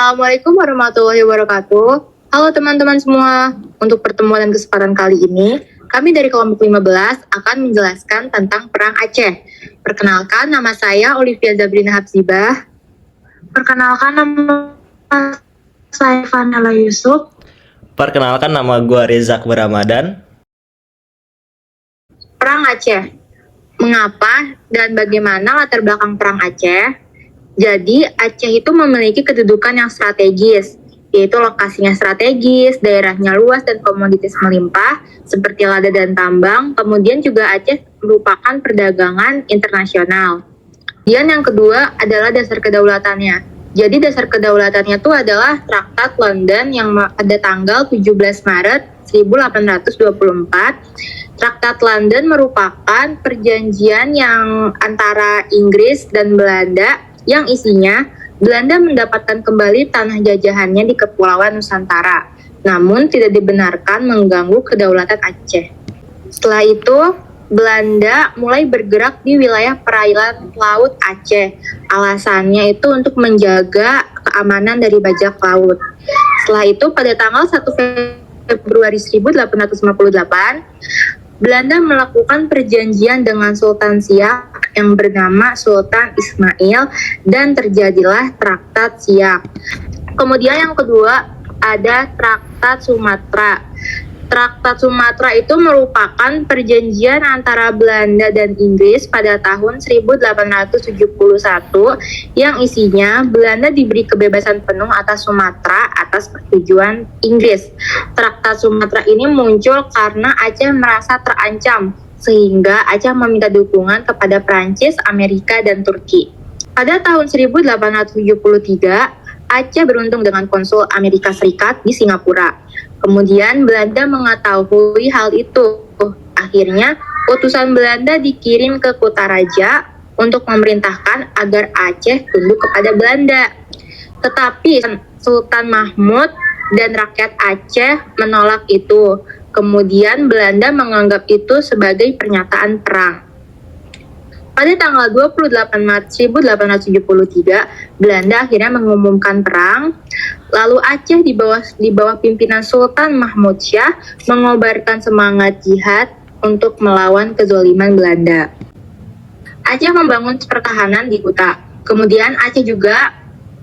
Assalamualaikum warahmatullahi wabarakatuh. Halo teman-teman semua. Untuk pertemuan dan kesempatan kali ini, kami dari kelompok 15 akan menjelaskan tentang Perang Aceh. Perkenalkan, nama saya Olivia Zabrina Habsibah. Perkenalkan, nama saya Vanela Yusuf. Perkenalkan, nama gue Reza Akbar Ramadan. Perang Aceh. Mengapa dan bagaimana latar belakang Perang Aceh? Jadi, Aceh itu memiliki kedudukan yang strategis, yaitu lokasinya strategis, daerahnya luas dan komoditas melimpah, seperti lada dan tambang. Kemudian juga Aceh merupakan perdagangan internasional. Dan yang kedua adalah dasar kedaulatannya. Jadi dasar kedaulatannya itu adalah Traktat London yang pada tanggal 17 Maret 1824. Traktat London merupakan perjanjian yang antara Inggris dan Belanda yang isinya Belanda mendapatkan kembali tanah jajahannya di Kepulauan Nusantara, namun tidak dibenarkan mengganggu kedaulatan Aceh. Setelah itu, Belanda mulai bergerak di wilayah perairan laut Aceh. Alasannya itu untuk menjaga keamanan dari bajak laut. Setelah itu, pada tanggal 1 Februari 1858, Belanda melakukan perjanjian dengan Sultan Siak yang bernama Sultan Ismail dan terjadilah Traktat Siak. Kemudian yang kedua ada Traktat Sumatera. Traktat Sumatera itu merupakan perjanjian antara Belanda dan Inggris pada tahun 1871 yang isinya Belanda diberi kebebasan penuh atas Sumatera atas persetujuan Inggris. Traktat Sumatera ini muncul karena Aceh merasa terancam sehingga Aceh meminta dukungan kepada Prancis, Amerika, dan Turki. Pada tahun 1873, Aceh berunding dengan konsul Amerika Serikat di Singapura. Kemudian Belanda mengetahui hal itu. Akhirnya utusan Belanda dikirim ke Kutaraja untuk memerintahkan agar Aceh tunduk kepada Belanda. Tetapi Sultan Mahmud dan rakyat Aceh menolak itu. Kemudian Belanda menganggap itu sebagai pernyataan perang. Pada tanggal 28 Maret 1873, Belanda akhirnya mengumumkan perang. Lalu Aceh di bawah pimpinan Sultan Mahmud Syah mengobarkan semangat jihad untuk melawan kezaliman Belanda. Aceh membangun pertahanan di Kuta. Kemudian Aceh juga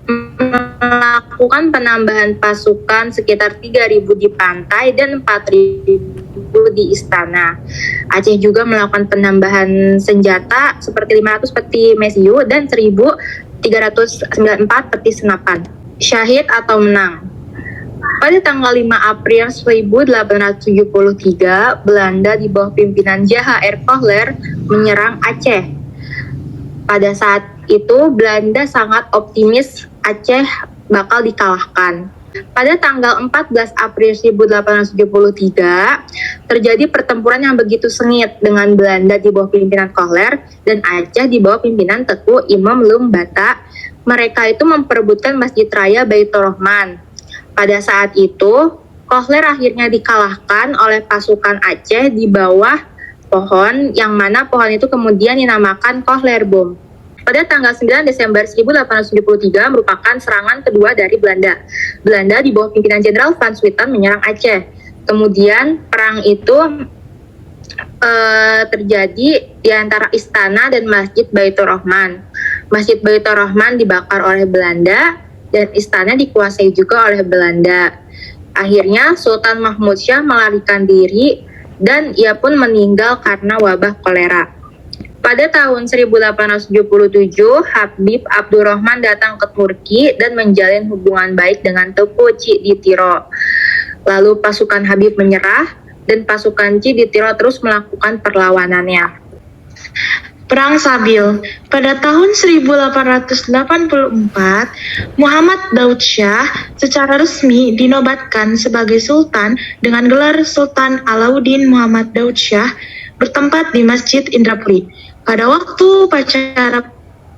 melakukan penambahan pasukan sekitar 3.000 di pantai dan 4.000 di istana. Aceh juga melakukan penambahan senjata seperti 500 peti mesiu dan 1.394 peti senapan. Syahid atau menang. Pada tanggal 5 April 1873, Belanda di bawah pimpinan J.H.R. Kohler menyerang Aceh. Pada saat itu Belanda sangat optimis Aceh bakal dikalahkan. Pada tanggal 14 April 1873, terjadi pertempuran yang begitu sengit dengan Belanda di bawah pimpinan Kohler dan Aceh di bawah pimpinan Teku Imam Lumbata. Mereka itu memperebutkan Masjid Raya Baitur Rahman. Pada saat itu, Kohler akhirnya dikalahkan oleh pasukan Aceh di bawah pohon, yang mana pohon itu kemudian dinamakan Kohler Bom. Pada tanggal 9 Desember 1873 merupakan serangan kedua dari Belanda. Belanda di bawah pimpinan Jenderal Van Swieten menyerang Aceh. Kemudian perang itu terjadi di antara istana dan Masjid Baitur Rahman. Masjid Baitur Rahman dibakar oleh Belanda dan istana dikuasai juga oleh Belanda. Akhirnya Sultan Mahmud Syah melarikan diri dan ia pun meninggal karena wabah kolera. Pada tahun 1877, Habib Abdurrahman datang ke Turki dan menjalin hubungan baik dengan Tepu Ciditiro. Lalu pasukan Habib menyerah dan pasukan Ciditiro terus melakukan perlawanannya. Perang Sabil. Pada tahun 1884, Muhammad Daud Shah secara resmi dinobatkan sebagai Sultan dengan gelar Sultan Alauddin Muhammad Daud Shah bertempat di Masjid Indrapuri. Pada waktu upacara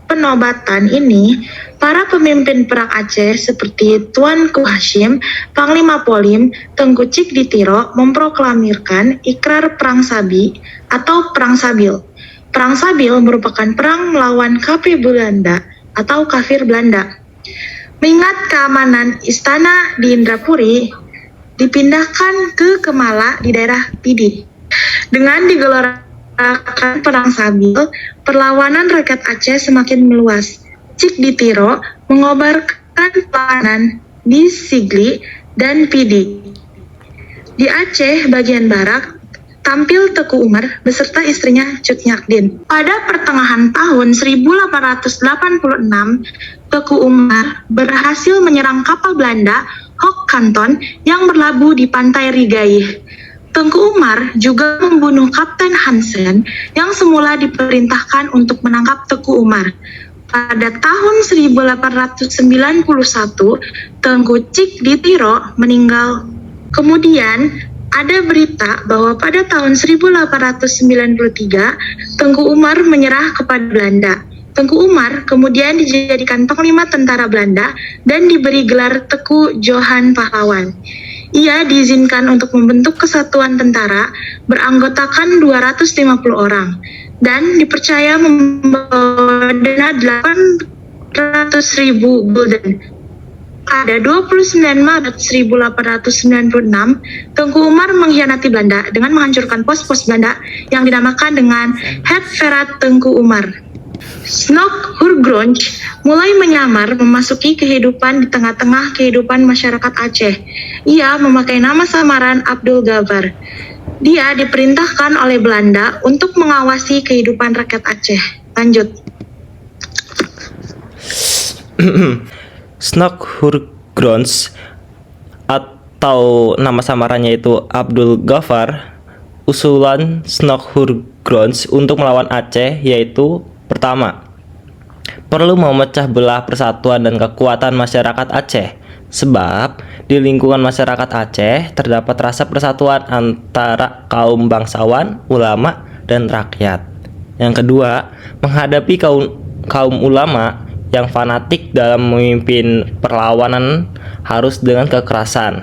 penobatan ini, para pemimpin perang Aceh seperti Tuanku Hashim, Panglima Polim, Tengku Cikditiro memproklamirkan ikrar Perang Sabi atau Perang Sabil. Perang Sabil merupakan perang melawan KP Belanda atau kafir Belanda. Mengingat keamanan istana di Indrapuri, dipindahkan ke Kemala di daerah Pidi. Dengan digelarkan perang Sabil, perlawanan rakyat Aceh semakin meluas. Cik Ditiro mengobarkan perlawanan di Sigli dan Pidi. Di Aceh bagian barat, tampil Teku Umar beserta istrinya Cut Nyakdin. Pada pertengahan tahun 1886, Teku Umar berhasil menyerang kapal Belanda Hok Kanton yang berlabuh di pantai Rigaih. Tengku Umar juga membunuh Kapten Hansen yang semula diperintahkan untuk menangkap Teku Umar. Pada tahun 1891, Tengku Cik Ditiro meninggal. Kemudian, ada berita bahwa pada tahun 1893, Tengku Umar menyerah kepada Belanda. Tengku Umar kemudian dijadikan panglima tentara Belanda dan diberi gelar Teku Johan Pahlawan. Ia diizinkan untuk membentuk kesatuan tentara beranggotakan 250 orang dan dipercaya membawa dana 800.000 gulden. Pada 29 Maret 1896, Tengku Umar mengkhianati Belanda dengan menghancurkan pos-pos Belanda yang dinamakan dengan Het Verat Tengku Umar. Snok Hurgronj mulai menyamar memasuki kehidupan di tengah-tengah kehidupan masyarakat Aceh. Ia memakai nama samaran Abdul Ghaffar. Dia diperintahkan oleh Belanda untuk mengawasi kehidupan rakyat Aceh. Lanjut. Snok Hurgronj atau nama samarannya itu Abdul Ghaffar. Usulan Snok Hurgronj untuk melawan Aceh yaitu: pertama, perlu memecah belah persatuan dan kekuatan masyarakat Aceh, sebab di lingkungan masyarakat Aceh terdapat rasa persatuan antara kaum bangsawan, ulama, dan rakyat. Yang kedua, menghadapi kaum ulama yang fanatik dalam memimpin perlawanan harus dengan kekerasan,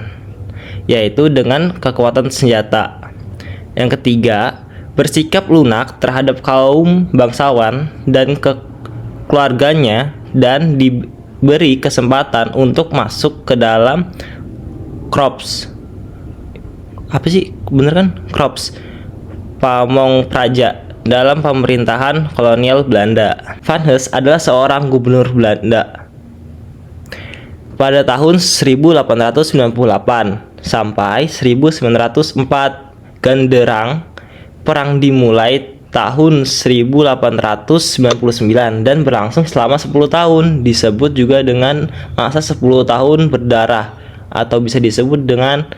yaitu dengan kekuatan senjata. Yang ketiga, bersikap lunak terhadap kaum bangsawan dan keluarganya dan diberi kesempatan untuk masuk ke dalam Korps. Apa sih? Bener kan? Korps Pamong Praja dalam pemerintahan kolonial Belanda. Van Hees adalah seorang gubernur Belanda pada tahun 1898 sampai 1904. Ganderang. Perang dimulai tahun 1899 dan berlangsung selama 10 tahun. Disebut juga dengan masa 10 tahun berdarah atau bisa disebut dengan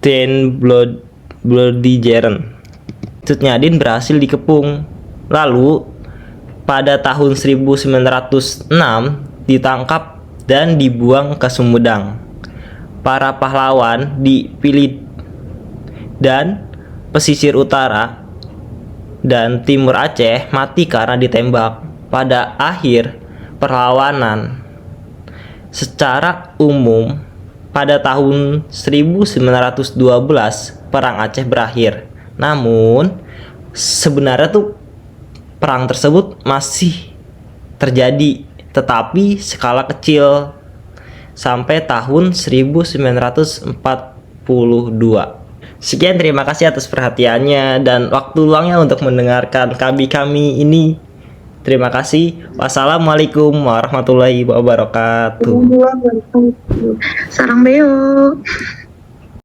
Ten Bloedigeren. Cut Nyadin berhasil dikepung. Lalu pada tahun 1906 ditangkap dan dibuang ke Sumedang. Para pahlawan dipilih dan pesisir utara dan timur Aceh mati karena ditembak. Pada akhir perlawanan secara umum pada tahun 1912 perang Aceh berakhir. Namun sebenarnya tuh perang tersebut masih terjadi, tetapi skala kecil sampai tahun 1942. Sekian, terima kasih atas perhatiannya dan waktu luangnya untuk mendengarkan kami ini. Terima kasih. Wassalamualaikum warahmatullahi wabarakatuh. Sarang beo.